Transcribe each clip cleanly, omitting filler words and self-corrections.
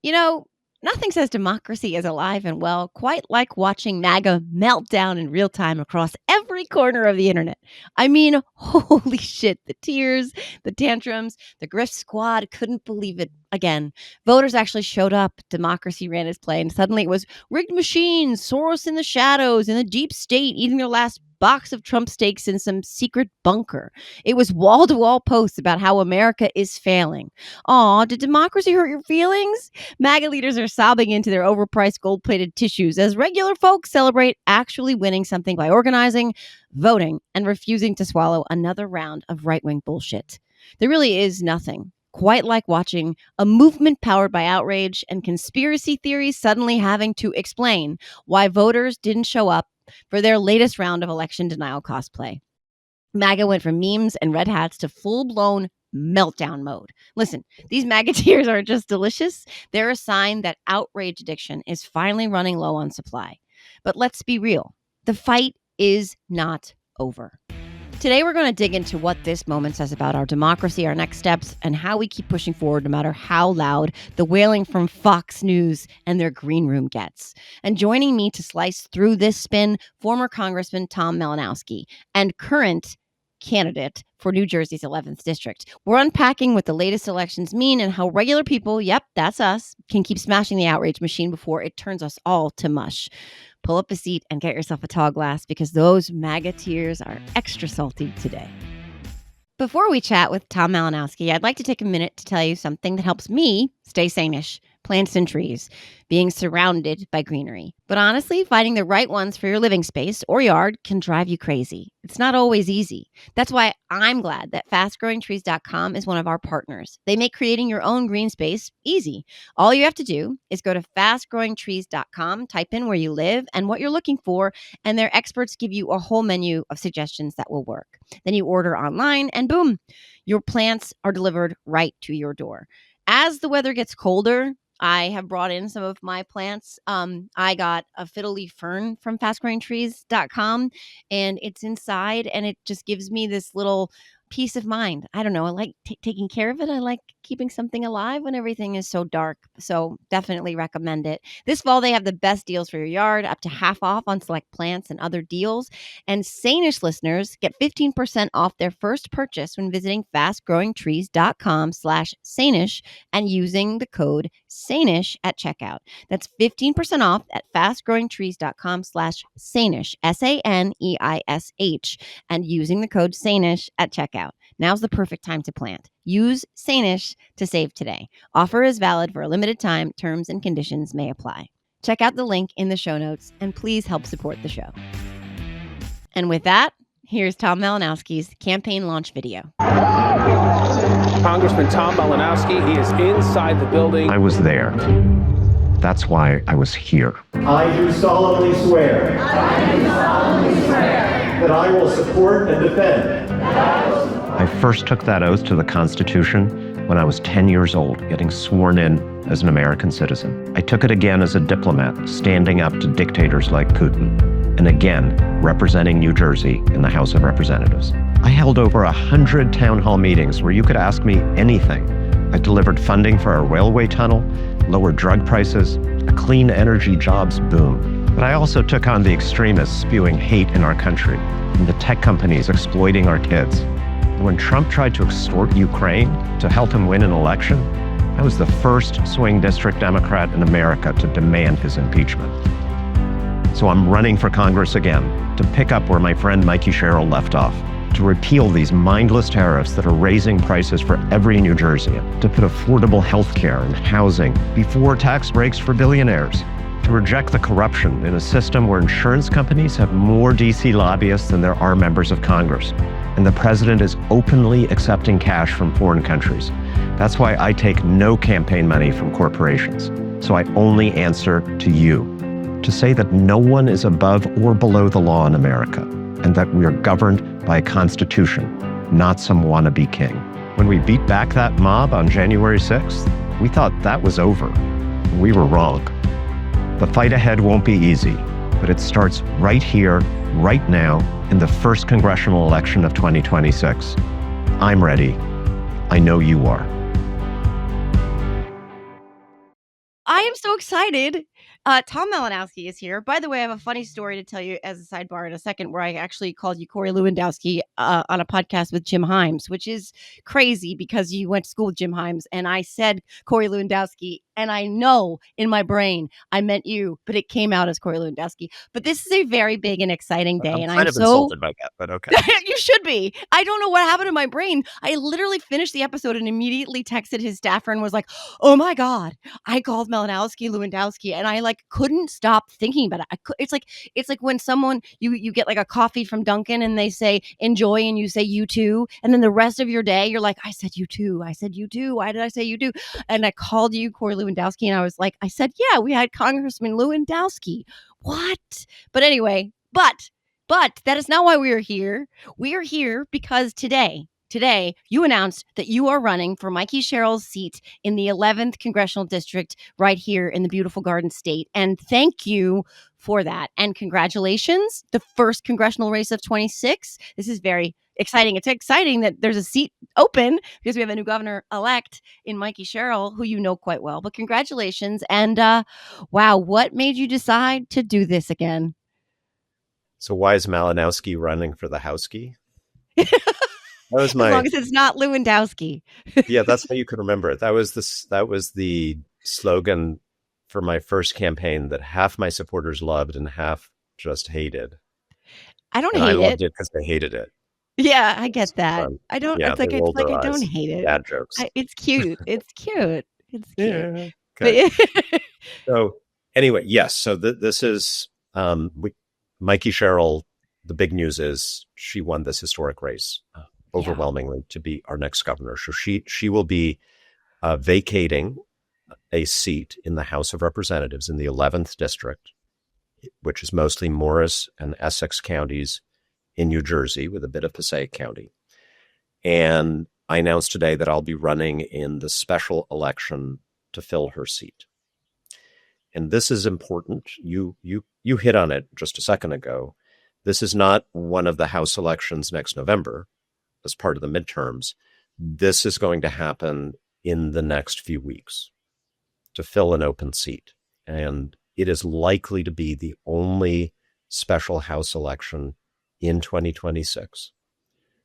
You know, nothing says democracy is alive and well quite like watching MAGA meltdown in real time across every corner of the internet. I mean, holy shit, the tears, the tantrums, the grift squad couldn't believe it again. Voters actually showed up, democracy ran its play, and suddenly it was rigged machines, Soros in the shadows, and the deep state eating their last box of Trump steaks in some secret bunker. It was wall to wall posts about how America is failing. Aw, did democracy hurt your feelings? MAGA leaders are sobbing into their overpriced gold plated tissues as regular folks celebrate actually winning something by organizing, voting, and refusing to swallow another round of right wing bullshit. There really is nothing quite like watching a movement powered by outrage and conspiracy theories suddenly having to explain why voters didn't show up for their latest round of election denial cosplay. MAGA went from memes and red hats to full blown meltdown mode. Listen, these MAGA tears are just delicious. They're a sign that outrage addiction is finally running low on supply. But let's be real, the fight is not over. Today, we're going to dig into what this moment says about our democracy, our next steps, and how we keep pushing forward no matter how loud the wailing from Fox News and their green room gets. And joining me to slice through this spin, former Congressman Tom Malinowski and current candidate for New Jersey's 11th district. We're unpacking what the latest elections mean and how regular people, yep, that's us, can keep smashing the outrage machine before it turns us all to mush. Pull up a seat and get yourself a tall glass because those MAGA tears are extra salty today. Before we chat with Tom Malinowski, I'd like to take a minute to tell you something that helps me stay sane-ish. Plants and trees, being surrounded by greenery. But honestly, finding the right ones for your living space or yard can drive you crazy. It's not always easy. That's why I'm glad that fastgrowingtrees.com is one of our partners. They make creating your own green space easy. All you have to do is go to fastgrowingtrees.com, type in where you live and what you're looking for, and their experts give you a whole menu of suggestions that will work. Then you order online and boom, your plants are delivered right to your door. As the weather gets colder, I have brought in some of my plants. I got a fiddle leaf fern from fastgrowingtrees.com and it's inside and it just gives me this little peace of mind. I don't know. I like taking care of it. I like keeping something alive when everything is so dark. So definitely recommend it. This fall, they have the best deals for your yard, up to half off on select plants and other deals. And Sane-ish listeners get 15% off their first purchase when visiting fastgrowingtrees.com/Sane-ish and using the code Sane-ish at checkout. That's 15% off at fastgrowingtrees.com/Sane-ish, SANEISH, and using the code Sane-ish at checkout. Now's the perfect time to plant. Use Sane-ish to save today. Offer is valid for a limited time. Terms and conditions may apply. Check out the link in the show notes and please help support the show. And with that, here's Tom Malinowski's campaign launch video. Congressman Tom Malinowski, he is inside the building. I was there. That's why I was here. I do solemnly swear. That I will support and defend. I first took that oath to the Constitution when I was 10 years old, getting sworn in as an American citizen. I took it again as a diplomat, standing up to dictators like Putin, and again, representing New Jersey in the House of Representatives. I held over 100 town hall meetings where you could ask me anything. I delivered funding for our railway tunnel, lowered drug prices, a clean energy jobs boom. But I also took on the extremists spewing hate in our country, and the tech companies exploiting our kids. And when Trump tried to extort Ukraine to help him win an election, I was the first swing district Democrat in America to demand his impeachment. So I'm running for Congress again to pick up where my friend Mikey Sherrill left off, to repeal these mindless tariffs that are raising prices for every New Jerseyan, to put affordable health care and housing before tax breaks for billionaires, to reject the corruption in a system where insurance companies have more DC lobbyists than there are members of Congress, and the president is openly accepting cash from foreign countries. That's why I take no campaign money from corporations. So I only answer to you, to say that no one is above or below the law in America, and that we are governed by a constitution, not some wannabe king. When we beat back that mob on January 6th, we thought that was over. We were wrong. The fight ahead won't be easy, but it starts right here, right now, in the first congressional election of 2026. I'm ready. I know you are. I am so excited. Tom Malinowski is here. By the way, I have a funny story to tell you as a sidebar in a second, where I actually called you Corey Lewandowski on a podcast with Jim Himes, which is crazy because you went to school with Jim Himes, and I said Corey Lewandowski, and I know in my brain I meant you, but it came out as Corey Lewandowski. But this is a very big and exciting day, I'm and kind I'm of so insulted by that, but okay. You should be. I don't know what happened to my brain. I literally finished the episode and immediately texted his staffer and was like, "Oh my god, I called Malinowski Lewandowski," and I like couldn't stop thinking about it. It's like when someone you get like a coffee from Dunkin' and they say enjoy and you say you too, and then the rest of your day you're like, I said you too. I said you too. Why did I say you too? And I called you Corey Lewandowski and I was like, I said, yeah, we had Congressman Lewandowski. What? But anyway, but that is not why we are here. We are here because today, you announced that you are running for Mikey Sherrill's seat in the 11th Congressional District right here in the beautiful Garden State. And thank you for that. And congratulations, the first congressional race of 26. This is very exciting. It's exciting that there's a seat open because we have a new governor-elect in Mikey Sherrill, who you know quite well. But congratulations. And wow, what made you decide to do this again? So why is Malinowski running for the House key? That was As long as it's not Lewandowski. Yeah, that's how you could remember it. That was the slogan for my first campaign that half my supporters loved and half just hated. I don't and hate I loved it. it because they hated it. Yeah, I get that. I don't. Yeah, It's like they it's rolled like their I don't eyes. hate it. Bad jokes. It's cute. It's cute. It's cute. Yeah. Okay. But So anyway, yes. So this is Mikey Sherrill. The big news is she won this historic race overwhelmingly to be our next governor. So she will be vacating a seat in the House of Representatives in the 11th district, which is mostly Morris and Essex counties in New Jersey with a bit of Passaic County. And I announced today that I'll be running in the special election to fill her seat. And this is important. You hit on it just a second ago. This is not one of the House elections next November as part of the midterms. This is going to happen in the next few weeks to fill an open seat. And it is likely to be the only special House election in 2026.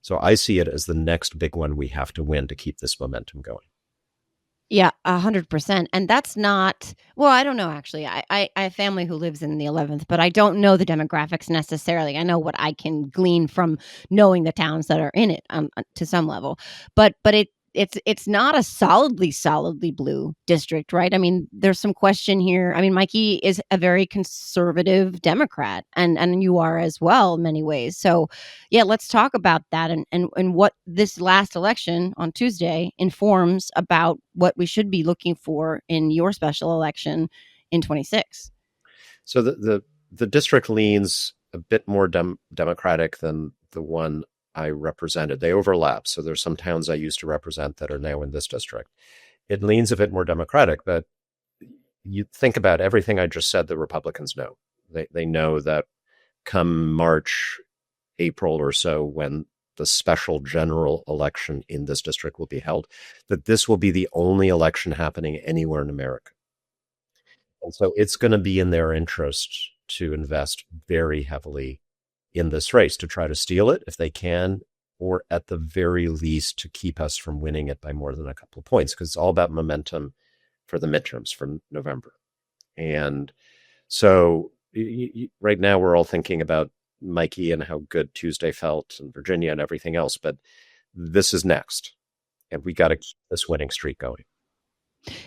So I see it as the next big one we have to win to keep this momentum going. yeah, 100%. And that's not, well, I don't know, actually. I have family who lives in the 11th, but I don't know the demographics necessarily. I know what I can glean from knowing the towns that are in it to some level. But it's not a solidly blue district, right? I mean, there's some question here. I mean, Mikey is a very conservative Democrat, and you are as well in many ways. So, yeah, let's talk about that and what this last election on Tuesday informs about what we should be looking for in your special election in 26. So the district leans a bit more Democratic than the one I represented. They overlap. So there's some towns I used to represent that are now in this district. It leans a bit more Democratic, but you think about everything I just said, the Republicans know. They know that come March, April or so, when the special general election in this district will be held, that this will be the only election happening anywhere in America. And so it's going to be in their interest to invest very heavily in this race, to try to steal it if they can, or at the very least to keep us from winning it by more than a couple of points, because it's all about momentum for the midterms from November. And so right now we're all thinking about Mikey and how good Tuesday felt and Virginia and everything else, but this is next. And we got to keep this winning streak going.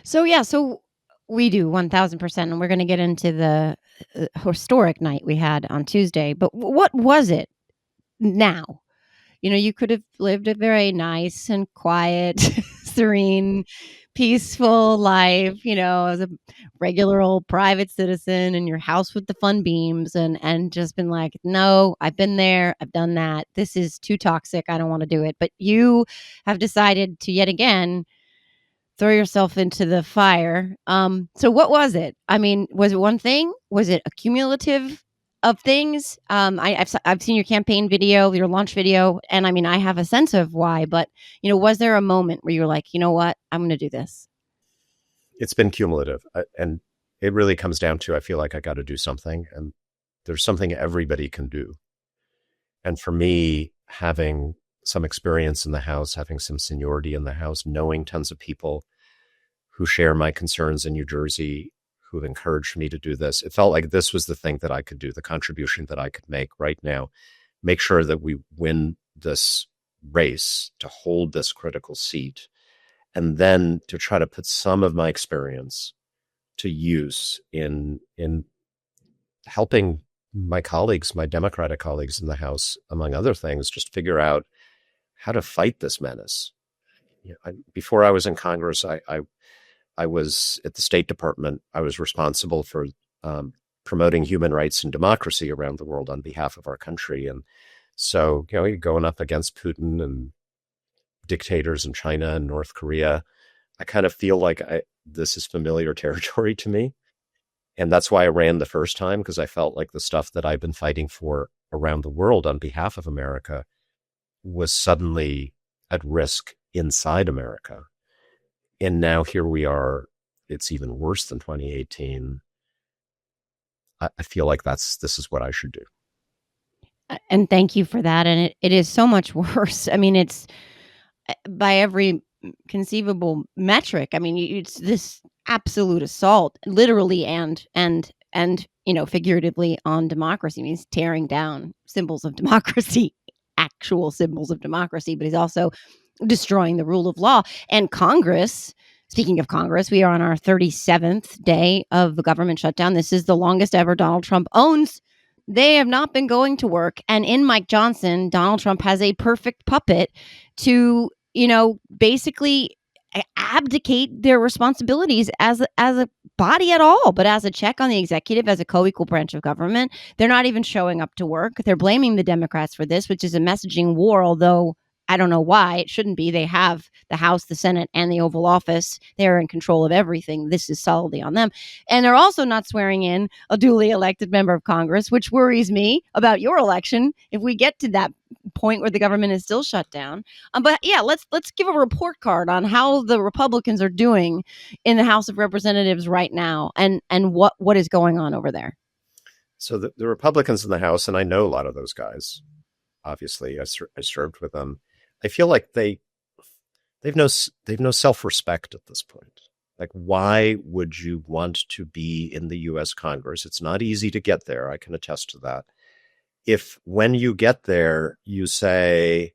So, yeah, so we do 1000%. And we're going to get into the historic night we had on Tuesday. But what was it now? You know, you could have lived a very nice and quiet, serene, peaceful life, you know, as a regular old private citizen in your house with the fun beams and just been like, no, I've been there. I've done that. This is too toxic. I don't want to do it. But you have decided to yet again throw yourself into the fire. So what was it? I mean, was it one thing? Was it a cumulative of things? I've seen your campaign video, your launch video, and I mean, I have a sense of why, but you know, was there a moment where you were like, you know what, I'm going to do this? It's been cumulative. And it really comes down to, I feel like I got to do something. And there's something everybody can do. And for me, having some experience in the House, having some seniority in the House, knowing tons of people who share my concerns in New Jersey, who've encouraged me to do this, it felt like this was the thing that I could do, the contribution that I could make right now, make sure that we win this race to hold this critical seat, and then to try to put some of my experience to use in helping my colleagues, my Democratic colleagues in the House, among other things, just figure out how to fight this menace. Before I was in Congress, I was at the State Department. I was responsible for promoting human rights and democracy around the world on behalf of our country. And so, you're going up against Putin and dictators in China and North Korea. I kind of feel like this is familiar territory to me. And that's why I ran the first time, because I felt like the stuff that I've been fighting for around the world on behalf of America was suddenly at risk inside America. And now here we are, it's even worse than 2018. I feel like this is what I should do. And thank you for that. And it is so much worse. I mean, it's by every conceivable metric. I mean, it's this absolute assault, literally and figuratively, on democracy. I mean, he's tearing down symbols of democracy, actual symbols of democracy, but he's also destroying the rule of law. And Congress, speaking of Congress, we are on our 37th day of the government shutdown. This is the longest ever Donald Trump owns. They have not been going to work. And in Mike Johnson, Donald Trump has a perfect puppet to, basically abdicate their responsibilities as a body at all, but as a check on the executive, as a co-equal branch of government. They're not even showing up to work. They're blaming the Democrats for this, which is a messaging war, although I don't know why it shouldn't be. They have the House, the Senate, and the Oval Office. They're in control of everything. This is solidly on them. And they're also not swearing in a duly elected member of Congress, which worries me about your election if we get to that point where the government is still shut down. But yeah, let's give a report card on how the Republicans are doing in the House of Representatives right now, and what is going on over there. So the Republicans in the House, and I know a lot of those guys, obviously, I served with them. I feel like they've no self-respect at this point. Like, why would you want to be in the U.S. Congress? It's not easy to get there. I can attest to that. If when you get there, you say,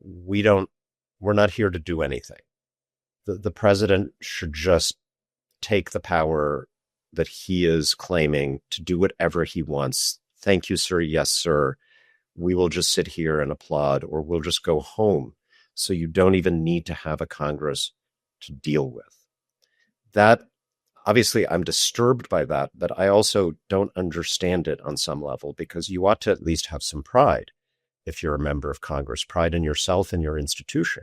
we're not here to do anything. The president should just take the power that he is claiming to do whatever he wants. Thank you, sir. Yes, sir. We will just sit here and applaud, or we'll just go home. So you don't even need to have a Congress to deal with. That, obviously, I'm disturbed by that, but I also don't understand it on some level, because you ought to at least have some pride if you're a member of Congress, pride in yourself and your institution.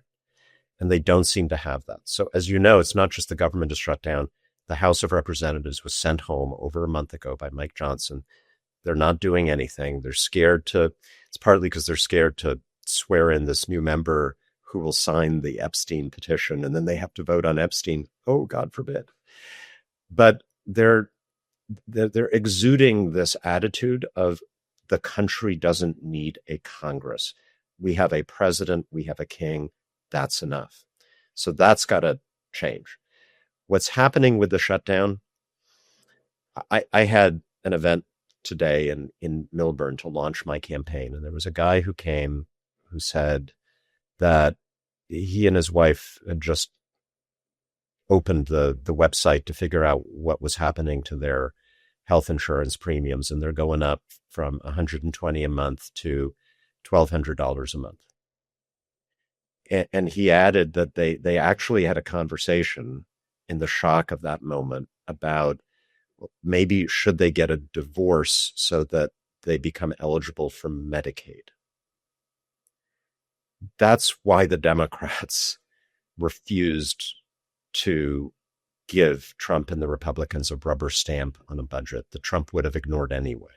And they don't seem to have that. So as you know, it's not just the government is shut down. The House of Representatives was sent home over a month ago by Mike Johnson. They're not doing anything. They're scared to, it's partly because they're scared to swear in this new member who will sign the Epstein petition, and then they have to vote on Epstein. Oh, God forbid. But they're exuding this attitude of the country doesn't need a Congress. We have a president, we have a king, that's enough. So that's got to change. What's happening with the shutdown, I had an event today in Milburn to launch my campaign. And there was a guy who came who said that he and his wife had just opened the website to figure out what was happening to their health insurance premiums. And they're going up from $120 a month to $1,200 a month. And he added that they actually had a conversation in the shock of that moment about maybe should they get a divorce so that they become eligible for Medicaid. That's why the Democrats refused to give Trump and the Republicans a rubber stamp on a budget that Trump would have ignored anyway.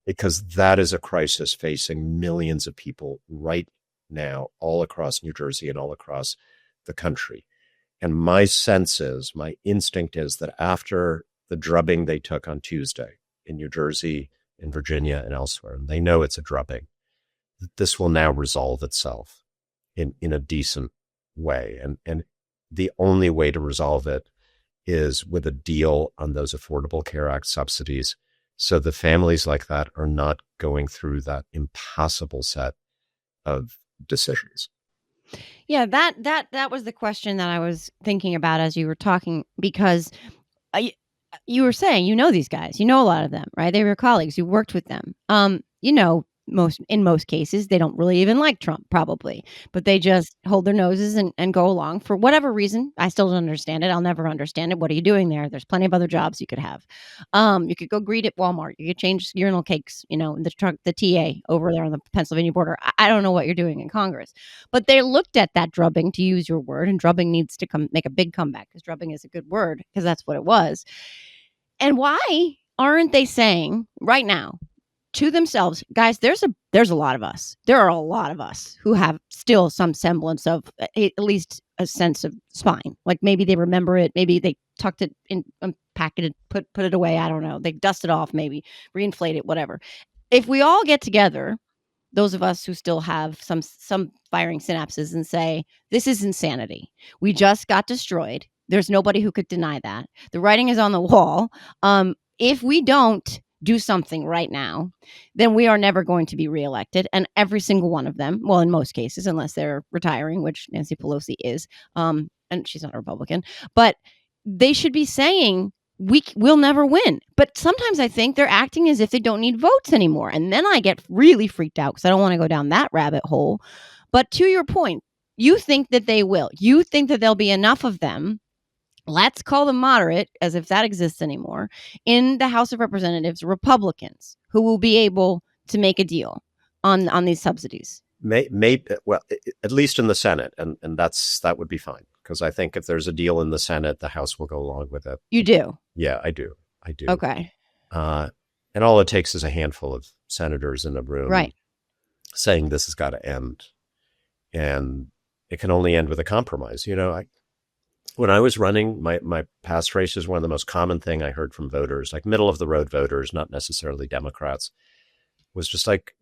Because that is a crisis facing millions of people right now, all across New Jersey and all across the country. And my sense is, my instinct is that after the drubbing they took on Tuesday in New Jersey, in Virginia, and elsewhere, and they know it's a drubbing, that this will now resolve itself in a decent way. And the only way to resolve it is with a deal on those Affordable Care Act subsidies, so the families like that are not going through that impossible set of decisions. Yeah, that was the question that I was thinking about as you were talking, because you were saying, these guys, a lot of them, right? They were your colleagues. You worked with them. In most cases, they don't really even like Trump, probably, but they just hold their noses and go along for whatever reason. I still don't understand it. I'll never understand it. What are you doing there? There's plenty of other jobs you could have. You could go greet at Walmart. You could change urinal cakes, in the truck, the TA over there on the Pennsylvania border. I don't know what you're doing in Congress, but they looked at that drubbing, to use your word, and drubbing needs to make a big comeback, because drubbing is a good word, because that's what it was. And why aren't they saying right now to themselves, guys, there's a lot of us. There are a lot of us who have still some semblance of at least a sense of spine. Like, maybe they remember it. Maybe they tucked it in, unpacked it, put it away. I don't know. They dust it off, maybe reinflate it, whatever. If we all get together, those of us who still have some firing synapses, and say, this is insanity. We just got destroyed. There's nobody who could deny that. The writing is on the wall. If we don't do something right now, then we are never going to be reelected. And every single one of them, well, in most cases, unless they're retiring, which Nancy Pelosi is, and she's not a Republican, but they should be saying, we'll never win. But sometimes I think they're acting as if they don't need votes anymore. And then I get really freaked out, because I don't want to go down that rabbit hole. But to your point, you think that they will. You think that there'll be enough of them, let's call them moderate, as if that exists anymore, in the House of Representatives, Republicans, who will be able to make a deal on these subsidies. Well, at least in the Senate, and that would be fine, because I think if there's a deal in the Senate, the House will go along with it. You do? Yeah, I do. Okay. And all it takes is a handful of senators in a room, right, saying this has got to end, and it can only end with a compromise. When I was running my past races, one of the most common thing I heard from voters, like middle of the road voters, not necessarily Democrats, was just like,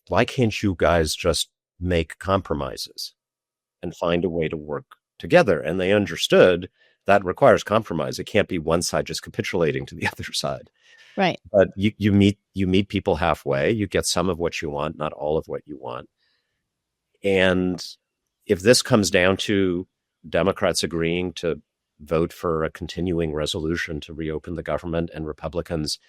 why can't you guys just make compromises and find a way to work together? And they understood that requires compromise. It can't be one side just capitulating to the other side. Right. But you meet people halfway. You get some of what you want, not all of what you want. And if this comes down to Democrats agreeing to vote for a continuing resolution to reopen the government, and Republicans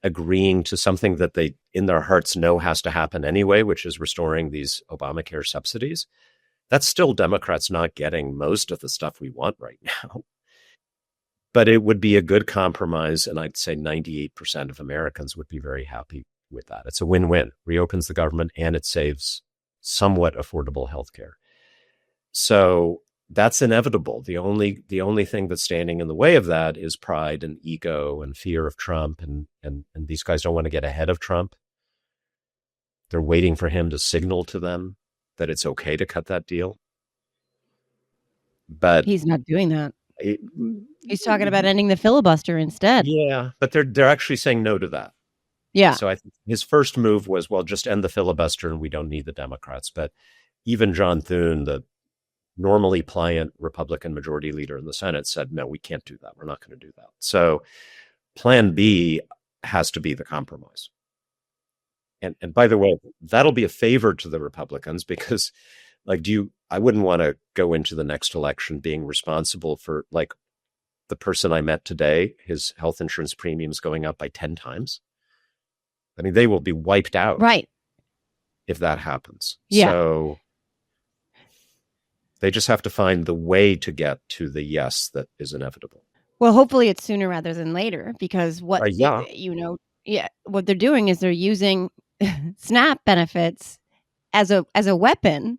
agreeing to something that they in their hearts know has to happen anyway, which is restoring these Obamacare subsidies, that's still Democrats not getting most of the stuff we want right now. But it would be a good compromise, and I'd say 98% of Americans would be very happy with that. It's a win-win. Reopens the government, and it saves somewhat affordable health care. So that's inevitable. The only thing that's standing in the way of that is pride and ego and fear of Trump. And these guys don't want to get ahead of Trump. They're waiting for him to signal to them that it's okay to cut that deal. But he's not doing that. He's talking about ending the filibuster instead. Yeah, but they're actually saying no to that. Yeah. So I think his first move was, well, just end the filibuster and we don't need the Democrats. But even John Thune, the normally pliant Republican majority leader in the Senate, said, no, we can't do that. We're not going to do that. So plan B has to be the compromise. And by the way, that'll be a favor to the Republicans, because I wouldn't want to go into the next election being responsible for, like, the person I met today, his health insurance premiums going up by 10 times. I mean, they will be wiped out. Right. If that happens. Yeah. So they just have to find the way to get to the yes that is inevitable. Well, hopefully it's sooner rather than later, because what what they're doing is they're using SNAP benefits as a weapon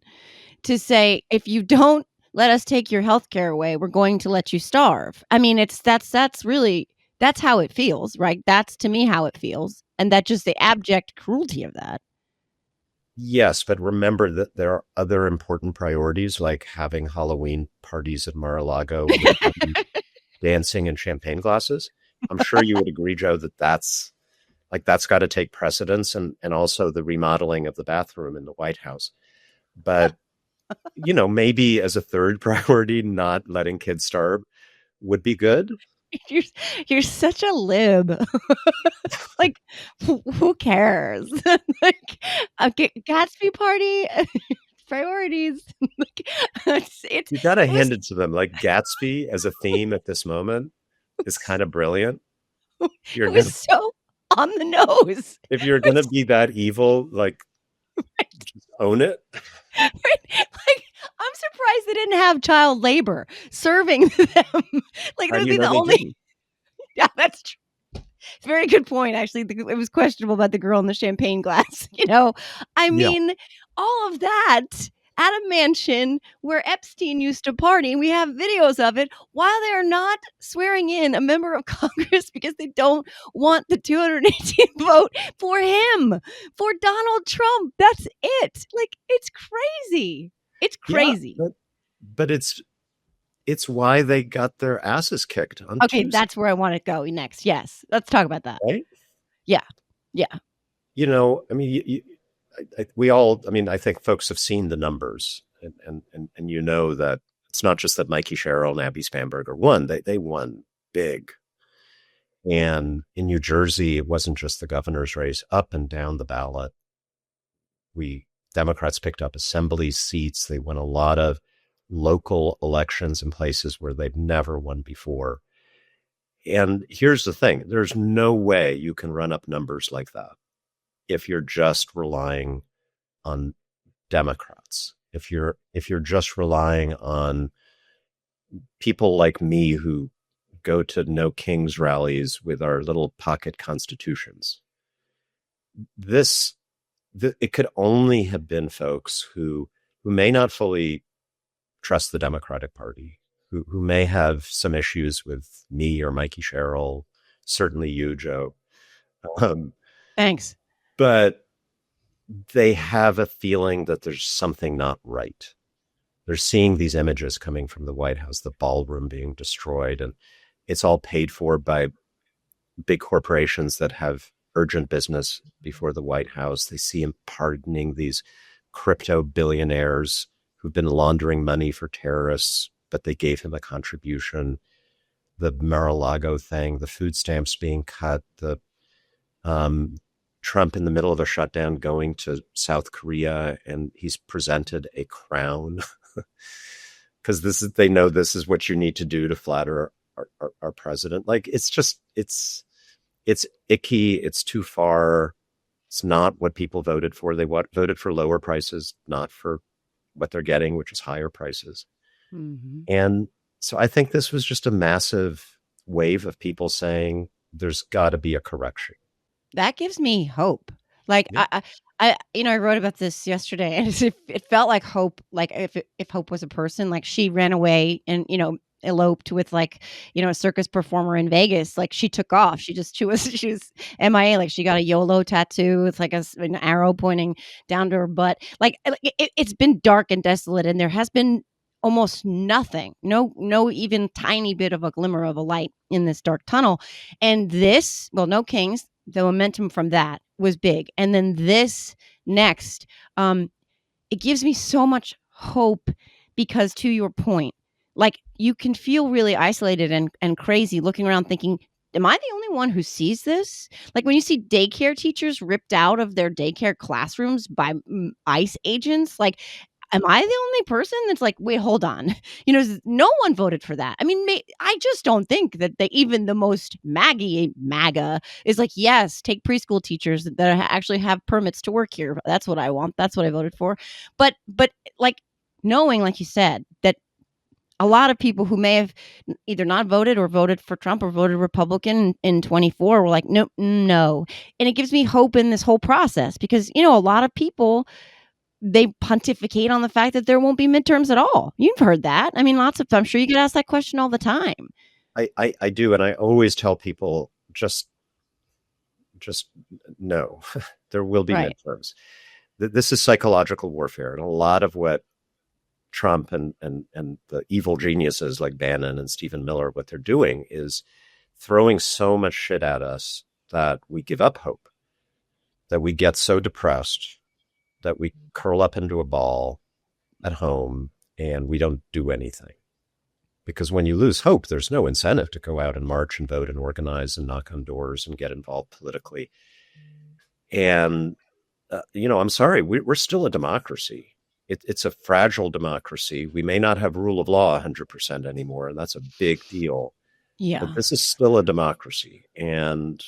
to say, if you don't let us take your health care away, we're going to let you starve. I mean, that's how it feels, right? That's, to me, how it feels, and that's just the abject cruelty of that. Yes, but remember that there are other important priorities like having Halloween parties at Mar-a-Lago with dancing and champagne glasses. I'm sure you would agree, Joe, that that's got to take precedence, and also the remodeling of the bathroom in the White House. But, maybe as a third priority, not letting kids starve would be good. You're you're such a lib. Like, who cares? Like, a Gatsby party, priorities. Like, it's You got to it was hand it to them. Like Gatsby as a theme at this moment is kind of brilliant. If you're it gonna was so on the nose. if you're gonna be that evil, like just own it. Like, I'm surprised they didn't have child labor serving them. Like, that would be the They only. didn't. Yeah, that's true. Very good point, actually. It was questionable about the girl in the champagne glass. I Yeah. mean, all of that at a mansion where Epstein used to party. We have videos of it while they are not swearing in a member of Congress because they don't want the 218th vote for him, for Donald Trump. That's it. Like, it's crazy. It's crazy. Yeah, but it's why they got their asses kicked on Okay, Tuesday, that's where I want to go next. Yes, let's talk about that. right? Yeah, yeah. I mean, we all. I mean, I think folks have seen the numbers, and that it's not just that Mikey Sherrill and Abby Spanberger won; they won big. And in New Jersey, it wasn't just the governor's race; up and down the ballot, Democrats picked up assembly seats. They won a lot of local elections in places where they've never won before. And here's the thing. There's no way you can run up numbers like that if you're just relying on Democrats. If you're just relying on people like me who go to No Kings rallies with our little pocket constitutions. It could only have been folks who may not fully trust the Democratic Party, who may have some issues with me or Mikey Sherrill, certainly you, Joe. Thanks. But they have a feeling that there's something not right. They're seeing these images coming from the White House, the ballroom being destroyed, and it's all paid for by big corporations that have urgent business before the White House. They see him pardoning these crypto billionaires who've been laundering money for terrorists, but they gave him a contribution. The Mar-a-Lago thing, the food stamps being cut, the Trump in the middle of a shutdown going to South Korea, and he's presented a crown because they know this is what you need to do to flatter our president. Like, it's icky. It's too far. It's not what people voted for. They voted for lower prices, not for what they're getting, which is higher prices. Mm-hmm. And so I think this was just a massive wave of people saying there's got to be a correction. That gives me hope. Like, Yeah. I wrote about this yesterday, and it felt like hope. Like, if hope was a person, like, she ran away and eloped with, like, a circus performer in Vegas. Like, she took off. She was MIA. Like, she got a YOLO tattoo. It's like an arrow pointing down to her butt. Like, it's been dark and desolate, and there has been almost nothing. No, even tiny bit of a glimmer of a light in this dark tunnel. And No Kings. The momentum from that was big. And then this next, it gives me so much hope because, to your point, like, you can feel really isolated and crazy looking around thinking, am I the only one who sees this? Like, when you see daycare teachers ripped out of their daycare classrooms by ICE agents, like, am I the only person that's like, wait, hold on? No one voted for that. I mean, I just don't think that even the most MAGA is like, yes, take preschool teachers that actually have permits to work here. That's what I want. That's what I voted for. But like, knowing, like you said, that a lot of people who may have either not voted or voted for Trump or voted Republican in 24 were like, no. And it gives me hope in this whole process because, a lot of people, they pontificate on the fact that there won't be midterms at all. You've heard that. I mean, I'm sure you get asked that question all the time. I do. And I always tell people, just no, there will be Right. midterms. This is psychological warfare. And a lot of what Trump and the evil geniuses like Bannon and Stephen Miller, what they're doing is throwing so much shit at us that we give up hope, that we get so depressed that we curl up into a ball at home and we don't do anything. Because when you lose hope, there's no incentive to go out and march and vote and organize and knock on doors and get involved politically. And, I'm sorry, we're still a democracy. It's a fragile democracy. We may not have rule of law 100% anymore, and that's a big deal. Yeah. But this is still a democracy. And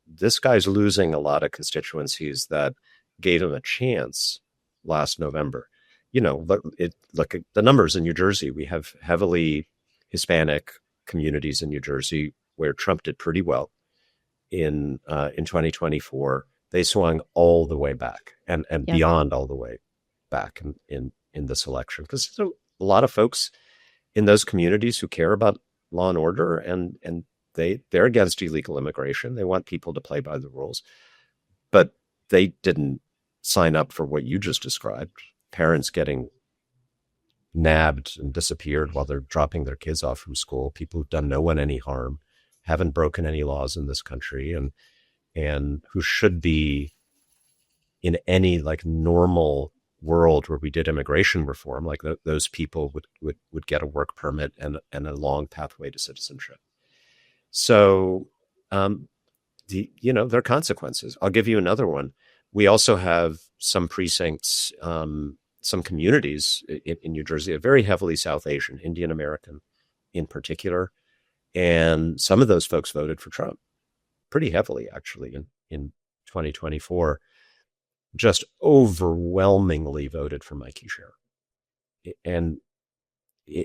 this guy's losing a lot of constituencies that gave him a chance last November. Look at the numbers in New Jersey. We have heavily Hispanic communities in New Jersey where Trump did pretty well in 2024. They swung all the way back and beyond all the way back in this election, because there's a lot of folks in those communities who care about law and order, and they're against illegal immigration. They want people to play by the rules, but they didn't sign up for what you just described. Parents getting nabbed and disappeared while they're dropping their kids off from school, people who've done no one any harm, haven't broken any laws in this country, and who should be in any like normal world where we did immigration reform, like those people would get a work permit and a long pathway to citizenship. So, there are consequences. I'll give you another one. We also have some precincts, some communities in New Jersey, are very heavily South Asian, Indian American in particular. And some of those folks voted for Trump pretty heavily, actually, in 2024, just overwhelmingly voted for Mikey Sher. And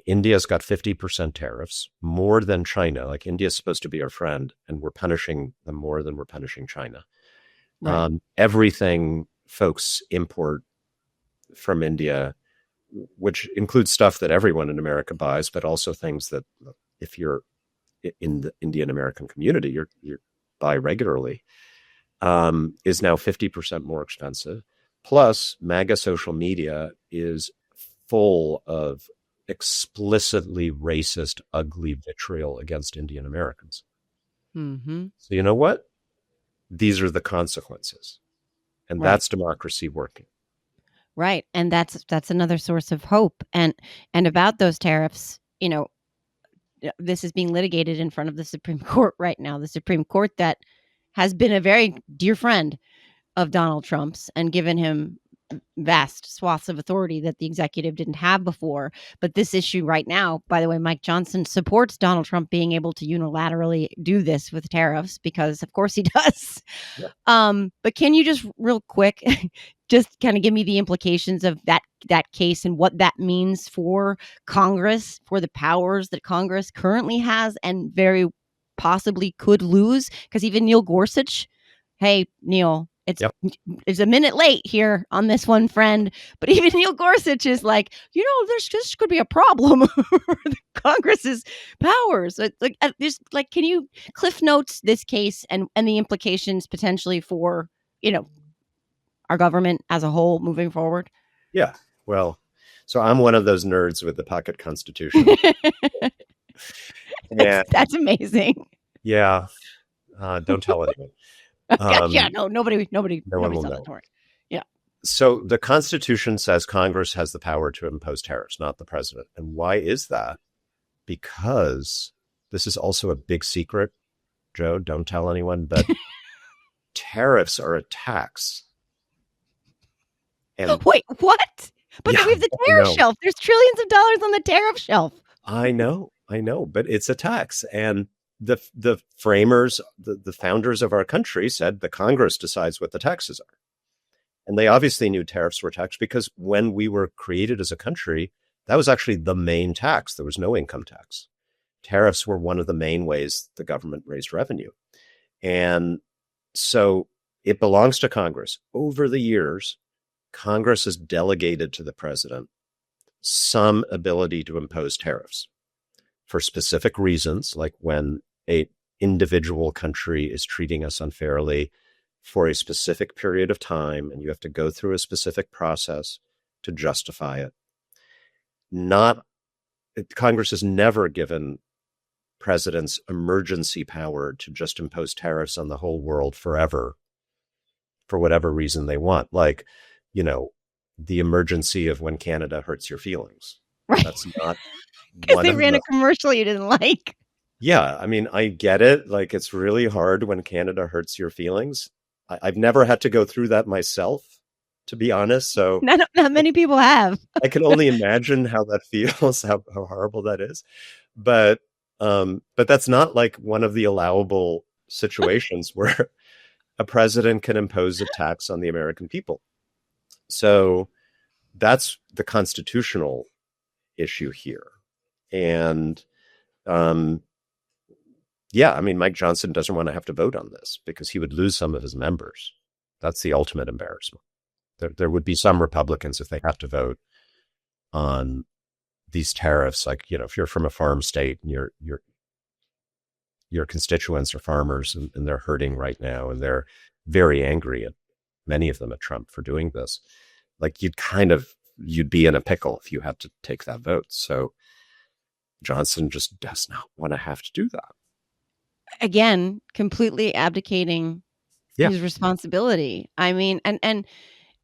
India's got 50% tariffs, more than China. Like, India's supposed to be our friend, and we're punishing them more than we're punishing China. Right. Everything folks import from India, which includes stuff that everyone in America buys, but also things that if you're in the Indian American community, you buy regularly, is now 50% more expensive. Plus, MAGA social media is full of explicitly racist, ugly vitriol against Indian Americans. Mm-hmm. So you know what? These are the consequences. And right. That's democracy working. Right. And that's another source of hope. And about those tariffs, this is being litigated in front of the Supreme Court right now. The Supreme Court that has been a very dear friend of Donald Trump's and given him vast swaths of authority that the executive didn't have before. But this issue right now, by the way, Mike Johnson supports Donald Trump being able to unilaterally do this with tariffs, because of course he does. Yeah. But can you just real quick, just kind of give me the implications of that case and what that means for Congress, for the powers that Congress currently has and very possibly could lose? Because even Neil Gorsuch, hey, Neil, it's a minute late here on this one, friend. But even Neil Gorsuch is like, there's just could be a problem for the Congress's powers. It's like, can you cliff notes this case and the implications potentially for, our government as a whole moving forward? Yeah. Well, so I'm one of those nerds with the pocket constitution. That's amazing. Yeah. Don't tell anyone. Nobody no one will saw know. that story. Yeah. So the Constitution says Congress has the power to impose tariffs, not the president. And why is that? Because this is also a big secret, Joe, don't tell anyone, but tariffs are a tax. And wait, what? But we have the tariff shelf. There's trillions of dollars on the tariff shelf. I know, but it's a tax. And the framers, the founders of our country said the Congress decides what the taxes are. And they obviously knew tariffs were taxed, because when we were created as a country, that was actually the main tax. There was no income tax. Tariffs were one of the main ways the government raised revenue. And so it belongs to Congress. Over the years, Congress has delegated to the president some ability to impose tariffs for specific reasons, like when an individual country is treating us unfairly, for a specific period of time, and you have to go through a specific process to justify it. Congress has never given presidents emergency power to just impose tariffs on the whole world forever for whatever reason they want. Like, the emergency of when Canada hurts your feelings. Right. That's not because they ran a commercial you didn't like. Yeah, I mean, I get it. Like, it's really hard when Canada hurts your feelings. I've never had to go through that myself, to be honest. So not many people have. I can only imagine how that feels, how horrible that is. But that's not like one of the allowable situations where a president can impose a tax on the American people. So that's the constitutional issue here. And I mean, Mike Johnson doesn't want to have to vote on this because he would lose some of his members. That's the ultimate embarrassment. There would be some Republicans, if they have to vote on these tariffs, like, if you're from a farm state and your constituents are farmers and they're hurting right now and they're very angry at many of them at Trump for doing this, like you'd be in a pickle if you had to take that vote. So Johnson just does not want to have to do that. Again, completely abdicating his responsibility. I mean, and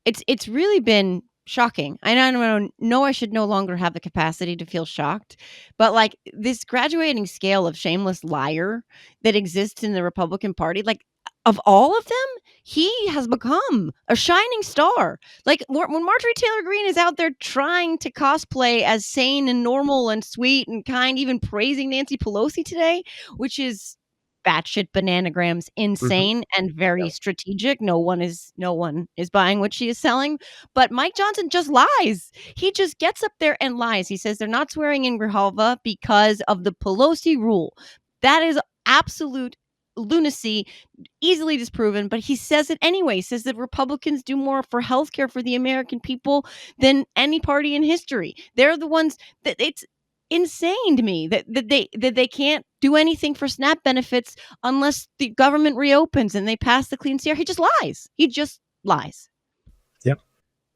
it's really been shocking. I know I should no longer have the capacity to feel shocked, but like this graduating scale of shameless liar that exists in the Republican Party, like of all of them, he has become a shining star. Like when Marjorie Taylor Greene is out there trying to cosplay as sane and normal and sweet and kind, even praising Nancy Pelosi today, which is batshit bananagrams insane and very strategic. No one is buying what she is selling. But Mike Johnson just lies. He just gets up there and lies. He says they're not swearing in Grijalva because of the Pelosi rule. That is absolute lunacy, easily disproven, but he says it anyway. He says that Republicans do more for healthcare for the American people than any party in history. They're the ones that it's insane to me that they can't do anything for SNAP benefits unless the government reopens and they pass the Clean Air. He just lies. Yeah.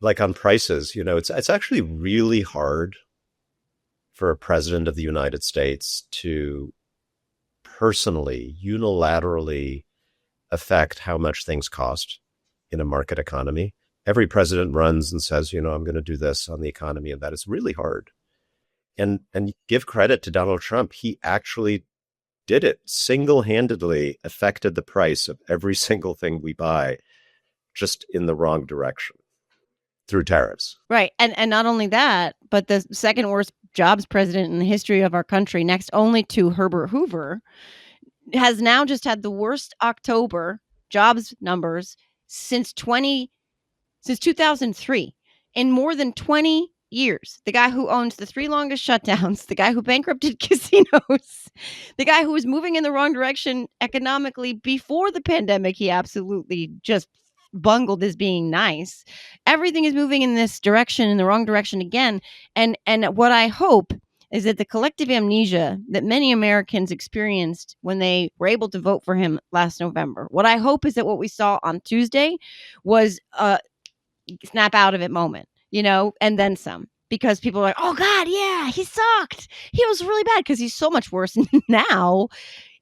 Like on prices, it's actually really hard for a president of the United States to personally, unilaterally affect how much things cost in a market economy. Every president runs and says, I'm going to do this on the economy, and that is really hard. And give credit to Donald Trump. He actually did it single-handedly, affected the price of every single thing we buy just in the wrong direction through tariffs. Right. And not only that, but the second worst jobs president in the history of our country, next only to Herbert Hoover, has now just had the worst October jobs numbers since 2003 in more than 20 years. The guy who owns the 3 longest shutdowns, the guy who bankrupted casinos, the guy who was moving in the wrong direction economically before the pandemic, he absolutely just bungled as being nice. Everything is moving in this direction, in the wrong direction again. And what I hope is that the collective amnesia that many Americans experienced when they were able to vote for him last November, what I hope is that what we saw on Tuesday was a snap out of it moment, and then some. Because people are like, oh, God, yeah, he sucked. He was really bad because he's so much worse now.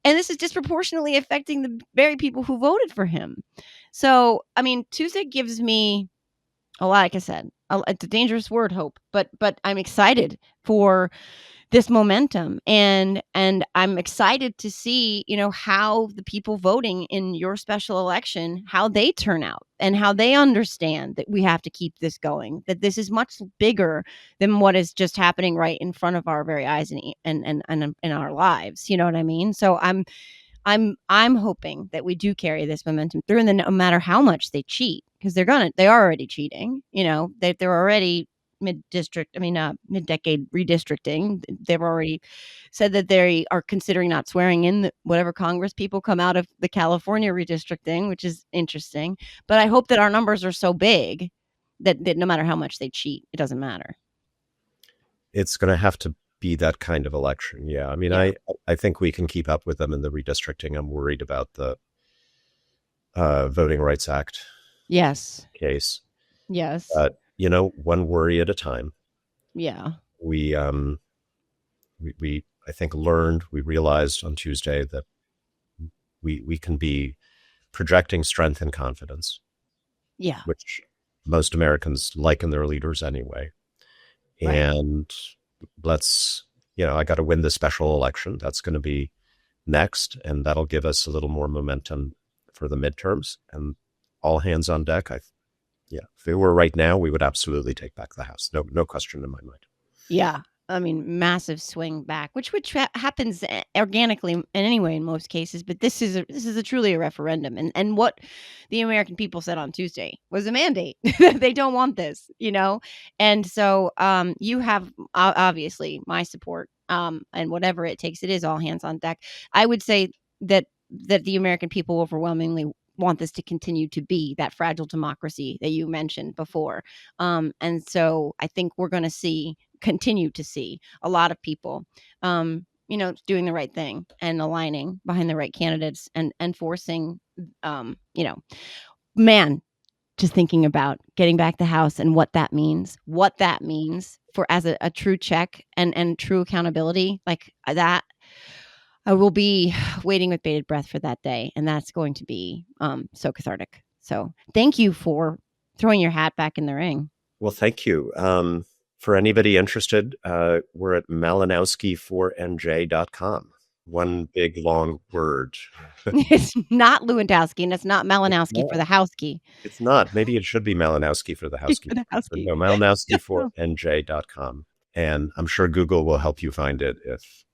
And this is disproportionately affecting the very people who voted for him. So, I mean, Tuesday gives me, like I said, it's a dangerous word, hope, but I'm excited for this momentum. And I'm excited to see, how the people voting in your special election, how they turn out and how they understand that we have to keep this going, that this is much bigger than what is just happening right in front of our very eyes and in our lives. You know what I mean? So I'm hoping that we do carry this momentum through, and then no matter how much they cheat, because they're already cheating, they're already mid-decade redistricting. They've already said that they are considering not swearing in whatever Congress people come out of the California redistricting, which is interesting. But I hope that our numbers are so big that no matter how much they cheat, it doesn't matter. It's going to have to be that kind of election. Yeah. I mean, I think we can keep up with them in the redistricting. I'm worried about the Voting Rights Act Yes. case. Yes. One worry at a time. Yeah. We I think we realized on Tuesday that we can be projecting strength and confidence, Yeah. which most Americans like in their leaders anyway. Right. And I got to win the special election. That's going to be next, and that'll give us a little more momentum for the midterms. And all hands on deck. If it were right now, we would absolutely take back the House. No question in my mind. Yeah. I mean, massive swing back, which happens organically anyway in most cases. But this is truly a referendum, and what the American people said on Tuesday was a mandate. They don't want this, and so you have obviously my support, and whatever it takes, it is all hands on deck. I would say that the American people overwhelmingly want this to continue to be that fragile democracy that you mentioned before, and so I think we're going to continue to see a lot of people, doing the right thing and aligning behind the right candidates and forcing, man, just thinking about getting back the House and what that means for as a true check and true accountability like that. I will be waiting with bated breath for that day, and that's going to be so cathartic. So thank you for throwing your hat back in the ring. Well, thank you. For anybody interested, we're at Malinowski4nj.com. One big long word. It's not Lewandowski, and it's not Malinowski for the house key. It's not. Maybe it should be Malinowski for the house key. No, Malinowski4nj.com. And I'm sure Google will help you find it if.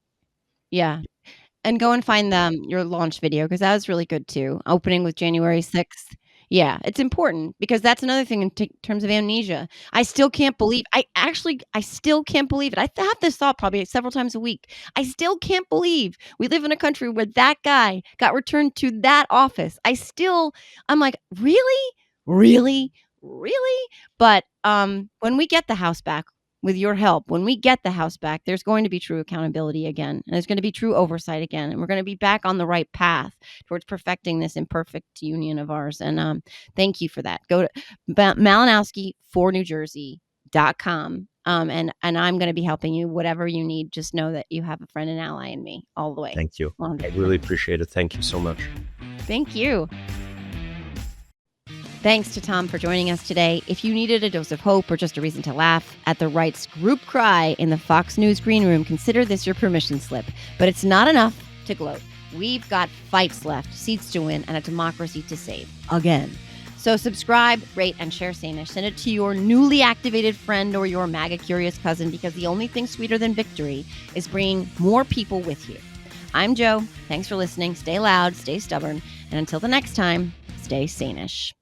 Yeah. And go and find your launch video, because that was really good too. Opening with January 6th. Yeah, it's important because that's another thing in terms of amnesia. I still can't believe, I still can't believe it. I have this thought probably several times a week. I still can't believe we live in a country where that guy got returned to that office. I'm like, really? Really? Really? But when we get the House back, with your help, when we get the House back, there's going to be true accountability again, and there's going to be true oversight again, and we're going to be back on the right path towards perfecting this imperfect union of ours. And thank you for that. Go to Malinowski4NewJersey.com, and I'm going to be helping you. Whatever you need, just know that you have a friend and ally in me all the way. Thank you. I really appreciate it. Thank you so much. Thank you. Thanks to Tom for joining us today. If you needed a dose of hope or just a reason to laugh at the right's group cry in the Fox News green room, consider this your permission slip. But it's not enough to gloat. We've got fights left, seats to win, and a democracy to save. Again. So subscribe, rate, and share Sane. Send it to your newly activated friend or your MAGA curious cousin, because the only thing sweeter than victory is bringing more people with you. I'm Joe. Thanks for listening. Stay loud, stay stubborn, and until the next time, stay sane-ish.